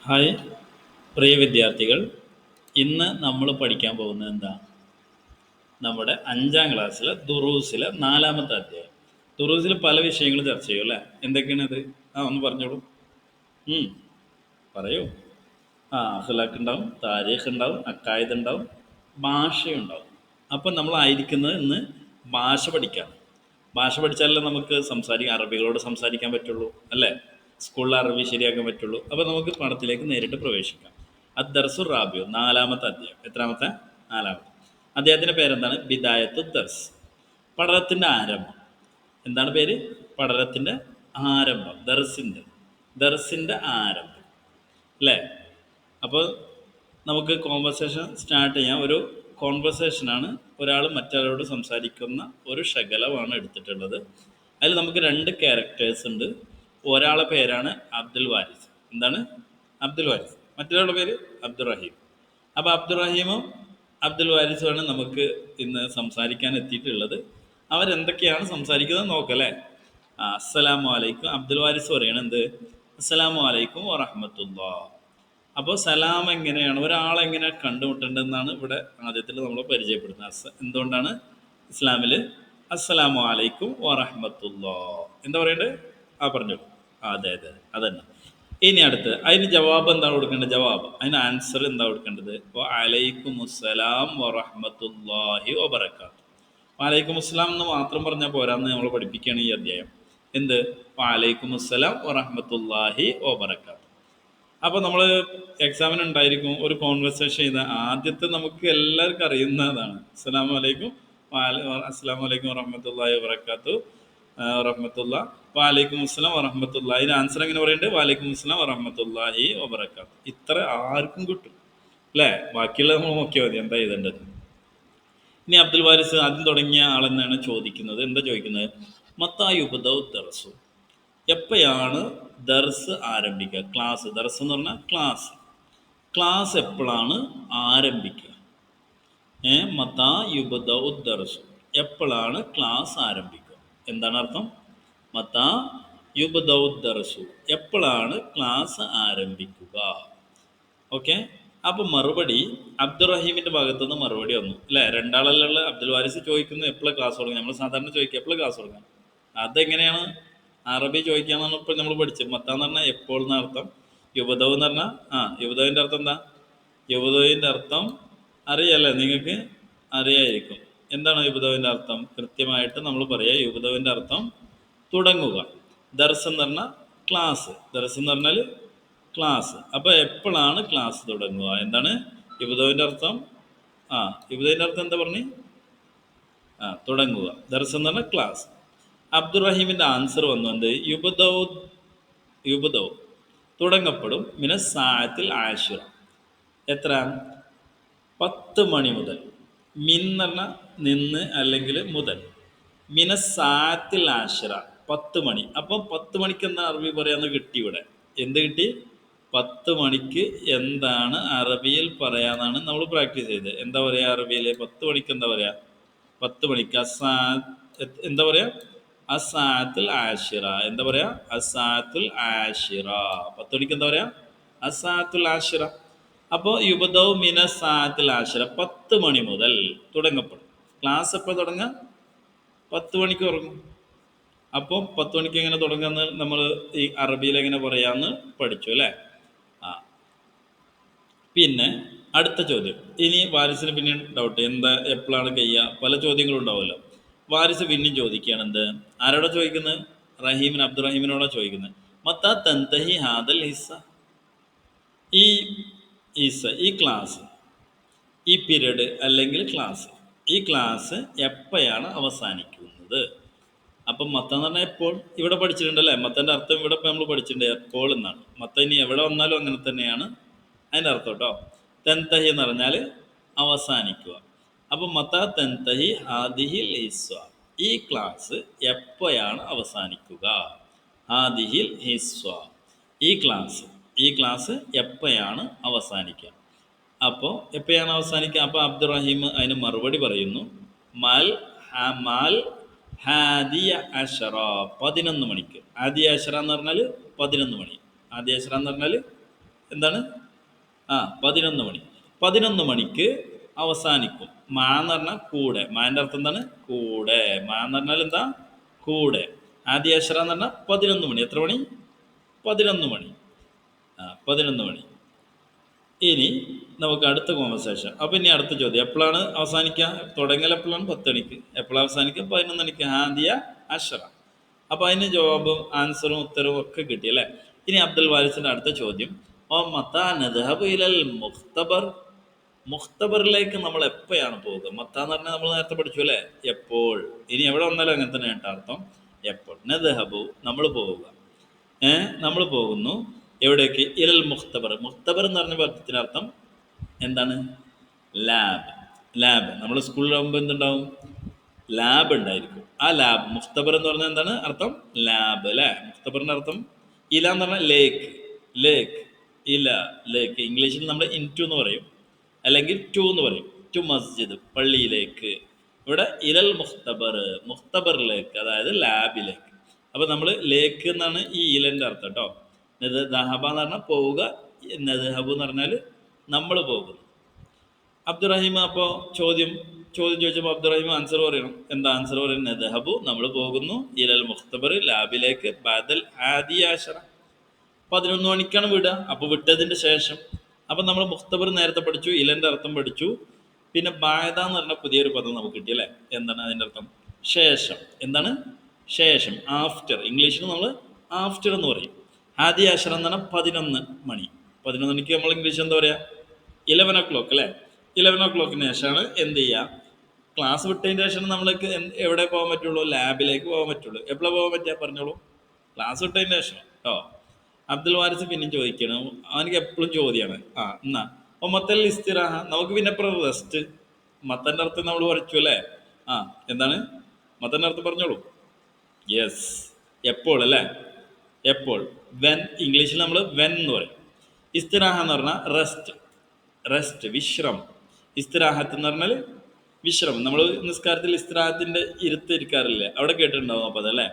Hi പ്രിയ വിദ്യാർത്ഥികൾ, ഇന്ന് നമ്മൾ പഠിക്കാൻ പോകുന്നത് എന്താ? നമ്മുടെ 5ാം ക്ലാസ്സിലെ ദുറൂസിലെ 4ാമത്തെ അധ്യായം. ദുറൂസിൽ പല വിഷയങ്ങൾ ചർച്ച ചെയ്യും അല്ലേ? എന്തൊക്കെയാണത്? ഒന്ന് പറഞ്ഞോളൂ. പറയൂ. അഖ്ലാഖ് ഉണ്ടാവും, താരീഖ് ഉണ്ടാവും, അക്കായിദ് ഉണ്ടാവും, ഭാഷയുണ്ടാവും. അപ്പം നമ്മളായിരിക്കുന്നത് ഇന്ന് ഭാഷ പഠിക്കാം. ഭാഷ പഠിച്ചാലല്ലേ നമുക്ക് അറബികളോട് സംസാരിക്കാൻ പറ്റുള്ളൂ അല്ലേ? സ്കൂളിൽ അറബി ശരിയാക്കാൻ പറ്റുള്ളൂ. അപ്പോൾ നമുക്ക് പാഠത്തിലേക്ക് നേരിട്ട് പ്രവേശിക്കാം. അദ്ദർസുർ റാബിയു, 4ാമത്തെ അധ്യായം. എത്രാമത്തെ? 4ാമത്തെ. അദ്ദേഹത്തിൻ്റെ പേരെന്താണ്? ബിദായത്തു ദർസ്, പഠനത്തിൻ്റെ ആരംഭം. എന്താണ് പേര്? പഠനത്തിൻ്റെ ആരംഭം. ദർസിൻ്റെ ആരംഭം അല്ലേ? അപ്പോൾ നമുക്ക് കോൺവെർസേഷൻ സ്റ്റാർട്ട് ചെയ്യാം. ഒരു കോൺവെർസേഷനാണ്, ഒരാൾ മറ്റൊരാളോട് സംസാരിക്കുന്ന ഒരു ശകലമാണ് എടുത്തിട്ടുള്ളത്. അതിൽ നമുക്ക് 2 ക്യാരക്ടേഴ്സ് ഉണ്ട്. ഒരാളുടെ പേരാണ് അബ്ദുൽ വാരിസ്. എന്താണ്? അബ്ദുൽ വാരിസ്. മറ്റൊരാളുടെ പേര് അബ്ദുറഹീം. അപ്പോൾ അബ്ദുറഹീമും അബ്ദുൽ വാരിസുമാണ് നമുക്ക് ഇന്ന് സംസാരിക്കാൻ എത്തിയിട്ടുള്ളത്. അവരെന്തൊക്കെയാണ് സംസാരിക്കുന്നത് നോക്കല്ലേ? അസ്സലാമു അലൈക്കും. അബ്ദുൽ വാരിസ് പറയണത് എന്ത്? അസ്സലാമു അലൈക്കും വറഹ്മത്തുള്ളാഹ്. അപ്പോൾ സലാം എങ്ങനെയാണ്, ഒരാളെങ്ങനെ കണ്ടുമുട്ടേണ്ടതെന്നാണ് ഇവിടെ ആദ്യത്തിൽ നമ്മൾ പരിചയപ്പെടുത്തുന്നത്. എന്തുകൊണ്ടാണ് ഇസ്ലാമിൽ അസ്സലാമു അലൈക്കും വറഹ്മത്തുള്ളാഹ് എന്താ പറയേണ്ടത്? പറഞ്ഞോളൂ. അതെ അതെ, അതന്നെ. ഇനി അടുത്ത് അതിന് ജവാബ് എന്താണ് കൊടുക്കേണ്ടത്? ജവാബ്, അതിന് ആൻസർ എന്താ കൊടുക്കേണ്ടത്? വഅലൈക്കും അസ്സലാം വറഹ്മത്തുള്ളാഹി വബറകാതുഹു. വഅലൈക്കും അസ്സലാം എന്ന് മാത്രം പറഞ്ഞാൽ പോരാന്ന് നമ്മൾ പഠിപ്പിക്കുകയാണ് ഈ അധ്യായം. എന്ത്? വഅലൈക്കും അസ്സലാം വറഹ്മത്തുള്ളാഹി വബറകാതുഹു. അപ്പോൾ നമ്മൾ എക്സാമിന് ഉണ്ടായിരിക്കും ഒരു കോൺവെർസേഷൻ ചെയ്ത ആദ്യത്തെ നമുക്ക് എല്ലാവർക്കും അറിയുന്നതാണ് അസ്സലാമു അലൈക്കും വറഹ്മത്തുള്ളാഹി വബറകാതുഹു. വഅലൈക്കും അസ്സലാം വറഹ്മത്തുള്ളാഹി. അതിന് ആൻസർ എങ്ങനെ പറയുന്നുണ്ട്? വഅലൈക്കും അസ്സലാം വറഹ്മത്തുള്ളാഹി വബറകാതുഹു. ഇത്ര ആർക്കും കിട്ടും അല്ലേ? ബാക്കിയുള്ള നമ്മൾ നോക്കിയാൽ മതി എന്താ എഴുതേണ്ടത്. ഇനി അബ്ദുൽ വാരിസ് ആദ്യം തുടങ്ങിയ ആളെന്നാണ് ചോദിക്കുന്നത്. എന്താ ചോദിക്കുന്നത്? മത്താ യുബ്ദഉ ദർസു, എപ്പോഴാണ് ദർസ് ആരംഭിക്കുക? ക്ലാസ്. ദർസ് എന്ന് പറഞ്ഞാൽ ക്ലാസ്. ക്ലാസ് എപ്പോഴാണ് ആരംഭിക്കുക? മത്താ യുബ്ദഉ ദർസു, എപ്പോഴാണ് ക്ലാസ് ആരംഭിക്കുക? എന്താണ് അർത്ഥം? മത്താ യുബ്ദഉ ദർസു, എപ്പോഴാണ് ക്ലാസ് ആരംഭിക്കുക? ഓക്കെ. അപ്പോൾ മറുപടി അബ്ദുറഹീമിൻ്റെ ഭാഗത്തുനിന്ന് മറുപടി വന്നു അല്ലേ? രണ്ടാളല്ലുള്ള. അബ്ദുൽ വാരിസ് ചോദിക്കുന്നു എപ്പോഴാണ് ക്ലാസ് തുടങ്ങുക. നമ്മൾ സാധാരണ ചോദിക്കുക എപ്പോഴാണ് ക്ലാസ് തുടങ്ങുക. അതെങ്ങനെയാണ് അറബി ചോദിക്കാന്നാണ് ഇപ്പോൾ നമ്മൾ പഠിച്ചത്. മത്താന്ന് പറഞ്ഞാൽ എപ്പോൾ എന്ന അർത്ഥം. യുബദവ് എന്ന് പറഞ്ഞാൽ യുബദവിൻ്റെ അർത്ഥം എന്താ? യുബദവിൻ്റെ അർത്ഥം അറിയാല്ലേ? നിങ്ങൾക്ക് അറിയായിരിക്കും. എന്താണ് യുബദവിൻ്റെ അർത്ഥം? കൃത്യമായിട്ട് നമ്മൾ പറയാം. യുബദവിൻ്റെ അർത്ഥം തുടങ്ങുക. ദർസ് എന്ന് പറഞ്ഞാൽ ക്ലാസ്. ദർസ് എന്ന് പറഞ്ഞാൽ ക്ലാസ്. അപ്പോൾ എപ്പോഴാണ് ക്ലാസ് തുടങ്ങുക? എന്താണ് യുബദവിൻ്റെ അർത്ഥം? യുബദവിൻ്റെ അർത്ഥം എന്താ പറഞ്ഞു? തുടങ്ങുക. ദർസ് എന്ന് പറഞ്ഞാൽ ക്ലാസ്. അബ്ദുറഹീമിൻ്റെ ആൻസർ വന്നു എന്ത്? യുബദൗ തുടങ്ങപ്പെടും മിനസ്സാഅത്തിൽ ആശിറ. എത്ര? 10 മണി മുതൽ. മിൻ എന്ന് പറഞ്ഞാൽ നിന്ന് അല്ലെങ്കിൽ മുതൽ. മിനസ്സാഅത്തിൽ ആശിറ, 10 മണി. അപ്പം 10 മണിക്ക് എന്താ അറബി പറയാന്ന് കിട്ടി ഇവിടെ. എന്ത് കിട്ടി? 10 മണിക്ക് എന്താണ് അറബിയിൽ പറയാന്നാണ് നമ്മൾ പ്രാക്ടീസ് ചെയ്തത്. എന്താ പറയുക അറബിയിൽ? 10 മണിക്ക് എന്താ പറയുക? 10 മണിക്ക് എന്താ പറയുക? അസാത്തുൽ ആഷിറ. എന്താ പറയാ? അസാത്തുൽ ആഷിറ. 10 മണിക്ക് എന്താ പറയാ? അസാത്തുൽ ആഷിറ. അപ്പോൾ യുബദൗ മിന സാത്തുൽ ആഷിറ, 10 മണി മുതൽ തുടങ്ങപ്പെടും. ക്ലാസ് എപ്പോൾ തുടങ്ങുക? 10 മണിക്ക് തുടങ്ങും. അപ്പോൾ 10 മണിക്ക് എങ്ങനെ തുടങ്ങുമെന്ന് നമ്മൾ ഈ അറബിയിൽ എങ്ങനെ പറയാമെന്ന് പഠിച്ചു അല്ലേ? പിന്നെ അടുത്ത ചോദ്യം. ഇനി വാരിസിന് പിന്നെ ഡൗട്ട് എന്താ എപ്പോഴാണ് കഴിയുക? പല ചോദ്യങ്ങളും ഉണ്ടാവുമല്ലോ. വാരിസ് പിന്നെയും ചോദിക്കുകയാണ്. എന്ത്? ആരോടാ ചോദിക്കുന്നത്? അബ്ദുറഹീമിനോടാ ചോദിക്കുന്നത്. മത്താ തൻതഹി ഹാദൽ ഹിസ്സ, ഈ ക്ലാസ്, ഈ പീരീഡ് അല്ലെങ്കിൽ ക്ലാസ്, ഈ ക്ലാസ് എപ്പോഴാണ് അവസാനിക്കുന്നത്? അപ്പം മത്ത എന്ന് പറഞ്ഞാൽ എപ്പോൾ. ഇവിടെ പഠിച്ചിട്ടുണ്ടല്ലേ മത്തൻ്റെ അർത്ഥം? ഇവിടെ ഇപ്പം നമ്മൾ പഠിച്ചിട്ടുണ്ട് എപ്പോൾ എന്നാണ്. മത്ത ഇനി എവിടെ വന്നാലും അങ്ങനെ തന്നെയാണ് അതിൻ്റെ അർത്ഥം കേട്ടോ. തെൻതഹി എന്ന് പറഞ്ഞാൽ അവസാനിക്കുക. അപ്പം മത്താ തെൻതഹി ഹാദിഹിൽ ഹിസ്സ, ഈ ക്ലാസ് എപ്പോഴാണ് അവസാനിക്കുക? ഹാദിഹിൽ ഹിസ്സ, ഈ ക്ലാസ് എപ്പോഴാണ് അവസാനിക്കുക? അപ്പോൾ എപ്പോഴാണ് അവസാനിക്കുക? അപ്പോൾ അബ്ദുറഹീം അതിന് മറുപടി പറയുന്നു. മാൽ ഹാദിയ അഷറ, 11 മണിക്ക്. ഹാദിയ അഷറ എന്ന് പറഞ്ഞാൽ 11 മണി. ഹാദിയ അഷറ എന്ന് പറഞ്ഞാൽ എന്താണ്? 11 മണി. 11 മണിക്ക് അവസാനിക്കും. മാ എന്ന് പറഞ്ഞാൽ കൂടെ. മാൻ്റെ അർത്ഥം എന്താണ്? കൂടെ. മാ എന്ന് പറഞ്ഞാൽ എന്താ? കൂടെ. ആദ്യ അക്ഷര എന്ന് പറഞ്ഞാൽ 11 മണി. എത്ര മണി? 11 മണി. 11 മണി. ഇനി നമുക്ക് അടുത്ത കോൺവെർസേഷൻ. അപ്പോൾ ഇനി അടുത്ത ചോദ്യം, എപ്പോഴാണ് അവസാനിക്കുക? തുടങ്ങൽ എപ്പോഴാണ്? 10 മണിക്ക്. എപ്പോഴാണ് അവസാനിക്കുക? 11 മണിക്ക്. ഹാദിയ അഷറ. അപ്പോൾ അതിന് ജവാബും ആൻസറും ഉത്തരവും ഒക്കെ കിട്ടി അല്ലേ? ഇനി അബ്ദുൽ വാരിസിന്റെ അടുത്ത ചോദ്യം, ഓ മത്താ നദ്ഹബു ഇലൽ മുഖ്തബർ. മുഖ്തബറിലേക്ക് നമ്മൾ എപ്പോഴാണ് പോകുക? മത്ത എന്ന് പറഞ്ഞാൽ നമ്മൾ നേരത്തെ പഠിച്ചു അല്ലേ? എപ്പോൾ. ഇനി എവിടെ വന്നാലും അങ്ങനെ തന്നെ കേട്ടോ അർത്ഥം. എപ്പോൾ. നദ്ഹബു നമ്മൾ പോവുക. നമ്മൾ പോകുന്നു എവിടേക്ക്? ഇലൽ മുഖ്തബർ. മുഖ്തബർ എന്ന് പറഞ്ഞ പദത്തിന് അർത്ഥം എന്താണ്? ലാബ്. ലാബ്. നമ്മൾ സ്കൂളിലാകുമ്പോൾ എന്തുണ്ടാവും? ലാബ് ഉണ്ടായിരിക്കും. ആ ലാബ്. മുഖ്തബർ എന്ന് പറഞ്ഞാൽ എന്താണ് അർത്ഥം? ലാബ് അല്ലേ? മുഖ്തബറിന്റെ അർത്ഥം ഇല എന്ന് പറഞ്ഞാൽ ലേക്ക്. ലേക്ക്, ഇല, ലേക്ക്. ഇംഗ്ലീഷിൽ നമ്മൾ ഇൻ ടു എന്ന് പറയും, അല്ലെങ്കിൽ ടു എന്ന് പറയും. ടു മസ്ജിദ്, പള്ളിയിലേക്ക്. ഇവിടെ ഇലൽ മുഖ്തബർ, മുഖ്തബറിലേക്ക്, അതായത് ലാബിലേക്ക്. അപ്പോൾ നമ്മൾ ലേക്ക് എന്നാണ് ഈ ഇലൻ്റെ അർത്ഥം കേട്ടോ. ദഹബ എന്ന് പറഞ്ഞാൽ പോവുക, നദ്ഹബു എന്ന് പറഞ്ഞാൽ നമ്മൾ പോകുന്നു. അബ്ദുറഹീം അപ്പോൾ ചോദ്യം ചോദിച്ചപ്പോൾ അബ്ദുറഹീം ആൻസർ പറയണം. എന്താ ആൻസർ പറയുന്നത്? നദ്ഹബു നമ്മൾ പോകുന്നു, ഇലൽ മുഖ്തബർ ലാബിലേക്ക്, ബദൽ ആദിയ അശറ 11 മണിക്കാണ് വിടുക. അപ്പോൾ വിട്ടതിൻ്റെ ശേഷം. അപ്പം നമ്മൾ മുഖ്തബർ നേരത്തെ പഠിച്ചു, ഇലൻ്റെ അർത്ഥം പഠിച്ചു. പിന്നെ ബായത എന്ന് പറഞ്ഞ പുതിയൊരു പദം നമുക്ക് കിട്ടി അല്ലേ? എന്താണ് അതിൻ്റെ അർത്ഥം? ശേഷം. എന്താണ്? ശേഷം, ആഫ്റ്റർ. ഇംഗ്ലീഷിൽ നമ്മൾ ആഫ്റ്റർ എന്ന് പറയും. ആദ്യ അക്ഷരം എന്ന് പറഞ്ഞാൽ 11 മണി. 11 മണിക്ക് നമ്മൾ ഇംഗ്ലീഷ് എന്താ പറയുക? 11 o'clock അല്ലേ? 11 o'clockന് ശേഷമാണ് എന്ത് ചെയ്യുക? ക്ലാസ് വിട്ടതിന് ശേഷം നമ്മൾക്ക് എവിടെ പോകാൻ പറ്റുള്ളൂ? ലാബിലേക്ക് പോകാൻ പറ്റുള്ളൂ. എപ്പോഴാണ് പോകാൻ പറ്റുക? പറഞ്ഞോളൂ. ക്ലാസ് വിട്ടതിന് ശേഷം കേട്ടോ. അബ്ദുൽ വാരിസ് പിന്നെയും ചോദിക്കണം, അവനക്ക് എപ്പോഴും ചോദ്യമാണ്. എന്നാ മത്തൽ ഇസ്തിറാഹ, നമുക്ക് പിന്നെ എപ്പോഴും റെസ്റ്റ്. മത്തൻ്റെ അർത്ഥം നമ്മൾ പഠിച്ചു അല്ലേ? എന്താണ് മത്തൻ്റെ അർത്ഥം? പറഞ്ഞോളൂ. യെസ്, എപ്പോൾ അല്ലേ? എപ്പോൾ. വെൻ. ഇംഗ്ലീഷിൽ നമ്മൾ വെൻ എന്ന് പറയും. ഇസ്തിറാഹ എന്ന് പറഞ്ഞാൽ റെസ്റ്റ്. റെസ്റ്റ്, വിശ്രമം. ഇസ്തിറാഹത്ത് എന്ന് പറഞ്ഞാൽ വിശ്രമം. നമ്മൾ നിസ്കാരത്തിൽ ഇസ്തിറാഹത്തിൻ്റെ ഇരുത്ത് ഇരിക്കാറില്ലേ? അവിടെ കേട്ടിട്ടുണ്ടാവും അപ്പോൾ അതല്ലേ?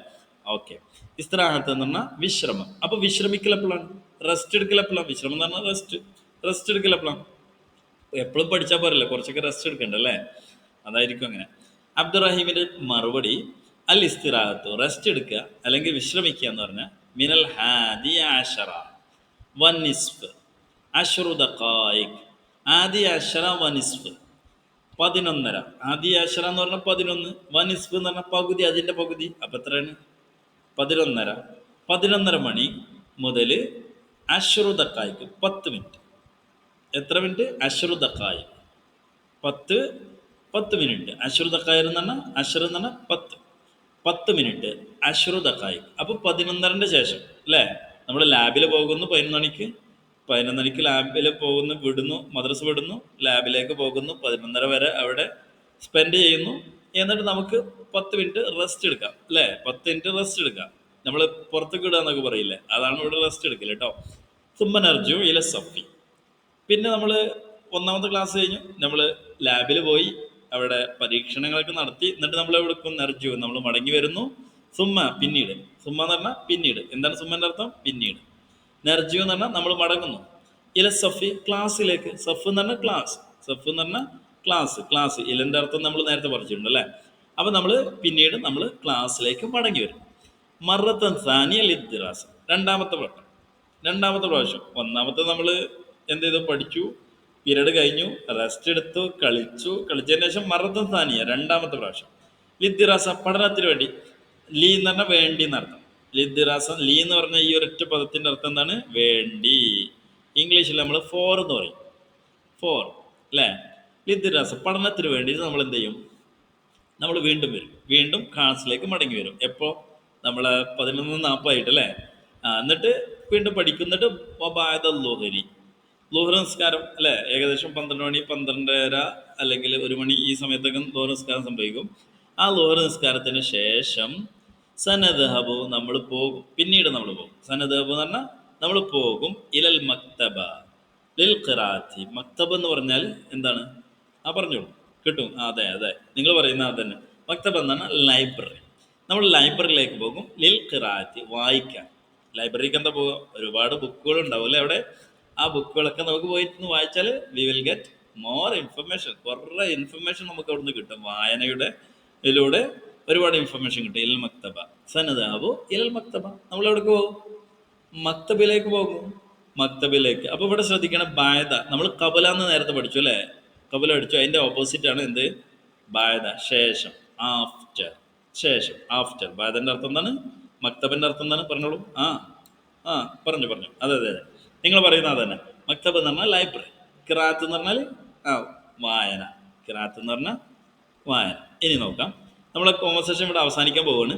ഓക്കെ. ഇസ്തിറാഹത്ത് എന്ന് പറഞ്ഞാൽ വിശ്രമം. അപ്പോൾ വിശ്രമിക്കൽ എപ്പോഴാണ്? റെസ്റ്റ് എടുക്കൽ എപ്പോഴാണ്? വിശ്രമം എന്ന് പറഞ്ഞാൽ റെസ്റ്റ്. റെസ്റ്റ് എടുക്കൽ എപ്പോഴാണ്? എപ്പോഴും പഠിച്ചാൽ പോരല്ലേ, കുറച്ചൊക്കെ റെസ്റ്റ് എടുക്കണ്ടല്ലേ? അതായിരിക്കും അങ്ങനെ. അബ്ദുറഹീമിൻ്റെ മറുപടി, അൽ ഇസ്തിറാഹത്തു റെസ്റ്റ് എടുക്കുക അല്ലെങ്കിൽ വിശ്രമിക്കുക എന്ന് പറഞ്ഞാൽ മിനൽ ഹാദി ആശറ വനിസ്ഫ് അഷ്റു ദഖായിഖ്. ആദി അഷറ വനിസ്ഫ് 11:30. ആദി അഷറ എന്ന് പറഞ്ഞാൽ 11, വനിസ്ഫ് എന്ന് പറഞ്ഞാൽ പകുതി, അതിൻ്റെ പകുതി. അപ്പം എത്രയാണ്? 11:30. 11:30 മണി മുതൽ അഷ്റു ദഖായിഖ് 10 മിനിറ്റ്. എത്ര മിനിറ്റ്? അഷ്റു ദഖായിഖ് 10 മിനിറ്റ്. അഷ്റു ദഖായിഖ് എന്ന് പറഞ്ഞാൽ അഷ്റു എന്ന് പറഞ്ഞാൽ 10 മിനിറ്റ്. അഷ്റു ദഖായിഖ്. അപ്പോൾ 11:30ൻ്റെ ശേഷം അല്ലേ? നമ്മൾ ലാബിൽ പോകുന്നു 11 മണിക്ക്. 11 മണിക്ക് ലാബിൽ പോകുന്നു, വിടുന്നു, മദ്രസ വിടുന്നു, ലാബിലേക്ക് പോകുന്നു. 11:30 വരെ അവിടെ സ്പെൻഡ് ചെയ്യുന്നു. എന്നിട്ട് നമുക്ക് 10 മിനിറ്റ് റെസ്റ്റ് എടുക്കാം അല്ലേ? 10 മിനിറ്റ് റെസ്റ്റ് എടുക്കാം. നമ്മൾ പുറത്തേക്ക് ഇടുക എന്നൊക്കെ പറയില്ലേ? അതാണ് ഇവിടെ റെസ്റ്റ് എടുക്കൽ കേട്ടോ. സുമ്മനർജു ഇല സഫി. പിന്നെ നമ്മൾ ഒന്നാമത്തെ ക്ലാസ് കഴിഞ്ഞു, നമ്മൾ ലാബിൽ പോയി അവിടെ പരീക്ഷണങ്ങളൊക്കെ നടത്തി. എന്നിട്ട് നമ്മൾ എവിടെ നർജു നമ്മൾ മടങ്ങി വരുന്നു. സുമ്മ പിന്നീട്. സുമ്മ എന്ന് പറഞ്ഞാൽ പിന്നീട്. എന്താണ് സുമ്മൻ്റെ അർത്ഥം? പിന്നീട്. നർജു എന്ന് പറഞ്ഞാൽ നമ്മൾ മടങ്ങുന്നു. ഇല സഫി ക്ലാസ്സിലേക്ക്. സഫ് എന്ന് പറഞ്ഞാൽ ക്ലാസ്. സഫ് എന്ന് പറഞ്ഞാൽ ക്ലാസ്. ക്ലാസ് ഇലൻ്റെ അർത്ഥം നമ്മൾ നേരത്തെ പഠിച്ചിട്ടുണ്ട് അല്ലേ? അപ്പം നമ്മൾ പിന്നീട് നമ്മൾ ക്ലാസ്സിലേക്ക് മടങ്ങി വരും. മറത്തൻ സാനിയ ലിദ്ദിറാസ്, രണ്ടാമത്തെ വട്ടം, രണ്ടാമത്തെ പ്രാവശ്യം. ഒന്നാമത്തെ നമ്മൾ എന്ത് ചെയ്തു? പഠിച്ചു, പീരീഡ് കഴിഞ്ഞു, റെസ്റ്റ് എടുത്തു, കളിച്ചതിന് ശേഷം മറത്തൻ സാനിയ രണ്ടാമത്തെ പ്രാവശ്യം. ലിദ്ദിറാസ പഠനത്തിന് വേണ്ടി. ലീ എന്ന് പറഞ്ഞാൽ വേണ്ടി എന്നർത്ഥം. ലിദ്ദിറാസ, ലീ എന്ന് പറഞ്ഞ ഈ ഒരൊറ്റ പദത്തിൻ്റെ അർത്ഥം എന്താണ്? വേണ്ടി. ഇംഗ്ലീഷിൽ നമ്മൾ ഫോർ എന്ന് പറയും. ഫോർ അല്ലേ? ലിദ്ദിറാസ പഠനത്തിന് വേണ്ടി നമ്മൾ എന്ത് ചെയ്യും? നമ്മൾ വീണ്ടും വരും, വീണ്ടും ക്ലാസ്സിലേക്ക് മടങ്ങി വരും. എപ്പോൾ? നമ്മൾ 11:40 അല്ലേ? എന്നിട്ട് വീണ്ടും പഠിക്കും. എന്നിട്ട് വബാദ ലുഹരി, ലുഹർ നിസ്കാരം അല്ലേ? ഏകദേശം 12 മണി, 12:30 അല്ലെങ്കിൽ 1 മണി, ഈ സമയത്തൊക്കെ ലുഹർ നിസ്കാരം സംഭവിക്കും. ആ ലുഹർ നിസ്കാരത്തിന് ശേഷം സനദ്ഹബു നമ്മൾ പോകും, പിന്നീട് നമ്മൾ പോകും. സനദ്ഹബു എന്ന് പറഞ്ഞാൽ നമ്മൾ പോകും. ഇലൽ മക്തബ ലിൽ ഖിറാഅത്തി. മക്തബ് എന്ന് പറഞ്ഞാൽ എന്താണ്? പറഞ്ഞോളൂ, കിട്ടും. അതെ അതെ, നിങ്ങൾ പറയുന്ന അത് തന്നെ. മക്തബ് എന്നാണ് ലൈബ്രറി. നമ്മൾ ലൈബ്രറിയിലേക്ക് പോകും. ലിൽ ഖിറാഅത്തി വായിക്കാൻ. ലൈബ്രറിക്ക് എന്താ പോകുക? ഒരുപാട് ബുക്കുകൾ ഉണ്ടാവും അല്ലേ അവിടെ? ആ ബുക്കുകളൊക്കെ നമുക്ക് പോയിട്ട് വായിച്ചാൽ we will get more information. കുറേ ഇൻഫർമേഷൻ നമുക്ക് അവിടുന്ന് കിട്ടും. വായനയുടെ ഇതിലൂടെ ഒരുപാട് ഇൻഫർമേഷൻ കിട്ടും. ഇൽ മക്തബ സനദാബു ഇൽ മക്തബ. നമ്മൾ എവിടേക്ക് പോകും? മക്തബിലേക്ക് പോകും. മക്തബിലേക്ക്. അപ്പോൾ ഇവിടെ ശ്രദ്ധിക്കണം, ബായത നമ്മൾ കബല എന്ന് നേരത്തെ പഠിച്ചു അല്ലേ? കബല പഠിച്ചു. അതിൻ്റെ ഓപ്പോസിറ്റ് ആണ് എന്ത്? ബായത, ശേഷം, ആഫ്റ്റർ. ശേഷം, ആഫ്റ്റർ. ബായതൻ്റെ അർത്ഥം എന്താണ്? മക്തബിൻ്റെ അർത്ഥം എന്താണ്? പറഞ്ഞോളൂ. ആ പറഞ്ഞു. അതെ. നിങ്ങൾ പറയുന്ന അതന്നെ. മക്തബ് എന്ന് പറഞ്ഞാൽ ലൈബ്രറി. ഖിറാഅത്ത് എന്ന് പറഞ്ഞാൽ വായന. ഖിറാഅത്ത് എന്ന് പറഞ്ഞാൽ വായന. ഇനി നോക്കാം, നമ്മളെ കോൺവെർസേഷൻ ഇവിടെ അവസാനിക്കാൻ പോവുകയാണ്.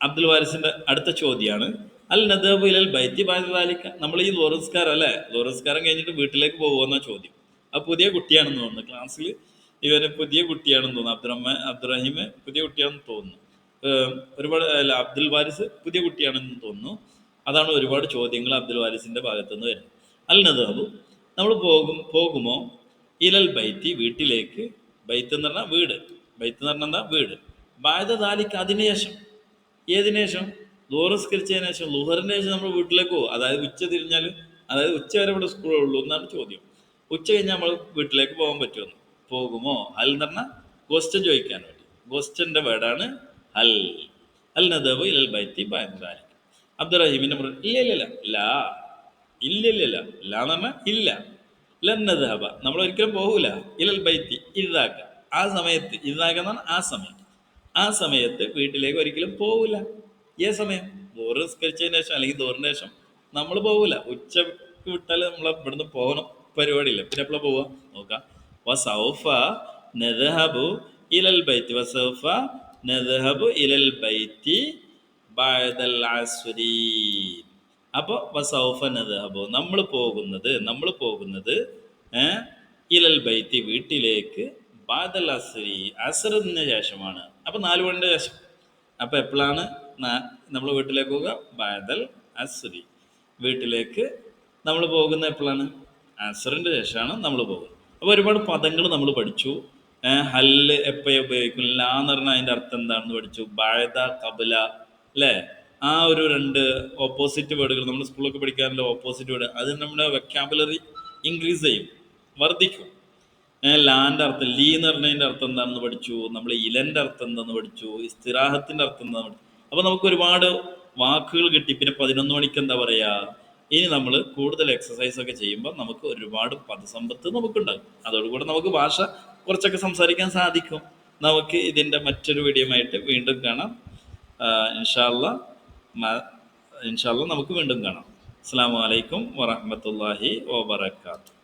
അബ്ദുൽ വാരിസിന്റെ അടുത്ത ചോദ്യമാണ്, അൽ നദബു ഇലൽ ബൈത്തി ബഅദ ദാലിക. നമ്മൾ ഈ ലോറസ്കാരം അല്ലേ, ലോറസ്കാരം കഴിഞ്ഞിട്ട് വീട്ടിലേക്ക് പോകുന്ന ചോദ്യം. ആ പുതിയ കുട്ടിയാണെന്ന് തോന്നുന്നു, ക്ലാസ്സിൽ ഇവന് പുതിയ കുട്ടിയാണെന്ന് തോന്നുന്നു. അബ്ദുറഹീം പുതിയ കുട്ടിയാണെന്ന് തോന്നുന്നു. ഒരുപാട് അല്ല, അബ്ദുൽ വാരിസ് പുതിയ കുട്ടിയാണെന്ന് തോന്നുന്നു. അതാണ് ഒരുപാട് ചോദ്യങ്ങൾ അബ്ദുൽ വാരിസിന്റെ ഭാഗത്തുനിന്ന് വരുന്നത്. അൽ നദബു, നമ്മൾ പോകുമോ, ഇലൽ ബൈത്തി വീട്ടിലേക്ക്. ബൈത്ത് എന്ന് പറഞ്ഞാൽ വീട്. ബൈത്ത് എന്ന് പറഞ്ഞാൽ എന്താ? വീട്. ബഅദ ദാലിക അതിനുശേഷം. ഏതിനു ശേഷം? ദൂരസ്കരിച്ചതിന് ശേഷം, ലുഹറിന് ശേഷം നമ്മൾ വീട്ടിലേക്ക് പോകും. അതായത് ഉച്ച തിരിഞ്ഞാൽ, അതായത് ഉച്ച വരെ ഇവിടെ സ്കൂളുള്ളൂ എന്നാണ് ചോദ്യം. ഉച്ച കഴിഞ്ഞാൽ നമ്മൾ വീട്ടിലേക്ക് പോകാൻ പറ്റുമെന്ന്. പോകുമോ? ഹൽ എന്ന് പറഞ്ഞാൽ ക്വസ്റ്റ്യൻ ചോദിക്കാൻ വേണ്ടി. ക്വസ്റ്റ്യൻ്റെ വേർഡാണ് ഹൽ. അൽ നദബു ഇലൽ ബൈത്തി ബഅദ ദാലിക. അബ്ദുറഹീമിന്റെ ഇല്ല എന്ന് പറഞ്ഞാൽ ഇല്ല. ലന്നദഹബ നമ്മൾ ഒരിക്കലും പോകൂല. ഇലൽ ബൈത്തി ഇതാക്ക, ആ സമയത്ത്. ഇതാക്ക എന്ന് പറഞ്ഞാൽ ആ സമയത്ത് വീട്ടിലേക്ക് ഒരിക്കലും പോകൂല. ഏ സമയം? ദോറ് നിസ്കരിച്ചതിന് ശേഷം അല്ലെങ്കിൽ ദോറിന് ശേഷം നമ്മൾ പോകൂല. ഉച്ചക്ക് വിട്ടാൽ നമ്മൾ ഇവിടുന്ന് പോകണം പരിപാടിയില്ല. പിന്നെ എപ്പോഴാണ് പോവുക നോക്കാം. വസൗഫ നദ്ഹബു ഇലൽ ബൈത്തി. വസൗഫ നദ്ഹബു ഇലൽ ബൈത്തി ബഅദൽ അസ്രി. അപ്പോൾ വസൗഫ നദ്ഹബു നമ്മൾ പോകുന്നത് ഇലൽ ബൈത്തി വീട്ടിലേക്ക് ബഅദൽ അസ്രി അസ്റിന് ശേഷമാണ്. അപ്പോൾ 4 മണിൻ്റെ ശേഷം. അപ്പോൾ എപ്പോഴാണ് നമ്മൾ വീട്ടിലേക്ക് പോവുക? ബഅദൽ അസ്രി. വീട്ടിലേക്ക് നമ്മൾ പോകുന്ന എപ്പോഴാണ്? അസ്റിൻ്റെ ശേഷമാണ് നമ്മൾ പോകുന്നത്. അപ്പോൾ ഒരുപാട് പദങ്ങൾ നമ്മൾ പഠിച്ചു. ഹല്ല് എപ്പോഴും ഉപയോഗിക്കും. ലാ എന്ന് പറഞ്ഞാൽ അതിൻ്റെ അർത്ഥം എന്താണെന്ന് പഠിച്ചു. ബഅദ, ഖബല അല്ലേ? ആ ഒരു 2 ഓപ്പോസിറ്റ് വേർഡുകൾ നമ്മൾ സ്കൂളൊക്കെ പഠിക്കാറുണ്ട്. ഓപ്പോസിറ്റ് വേർഡ് അത് നമ്മുടെ വെക്കാബുലറി ഇൻക്രീസ് ചെയ്യും, വർദ്ധിക്കും. ലാൻ്റെ അർത്ഥം, ലീ എന്ന് പറഞ്ഞതിൻ്റെ അർത്ഥം എന്താണെന്ന് പഠിച്ചു. നമ്മൾ ഇലൻ്റെ അർത്ഥം എന്താണെന്ന് പഠിച്ചു. ഇസ്തിറാഹത്തിൻ്റെ അർത്ഥം എന്താണെന്ന് പഠിച്ചു. അപ്പോൾ നമുക്ക് ഒരുപാട് വാക്കുകൾ കിട്ടി. പിന്നെ 11 മണിക്ക് എന്താ പറയുക? ഇനി നമ്മൾ കൂടുതൽ എക്സസൈസ് ഒക്കെ ചെയ്യുമ്പോൾ നമുക്ക് ഒരുപാട് പദസമ്പത്ത് നമുക്കുണ്ടാകും. അതോടുകൂടെ നമുക്ക് ഭാഷ കുറച്ചൊക്കെ സംസാരിക്കാൻ സാധിക്കും. നമുക്ക് ഇതിൻ്റെ മറ്റൊരു വീഡിയോ ആയിട്ട് വീണ്ടും കാണാം. ഇൻഷാ അല്ലാഹ് നമുക്ക് വീണ്ടും കാണാം. അസ്സലാമു അലൈക്കും വറഹ്മത്തുള്ളാഹി വബറകാതുഹു.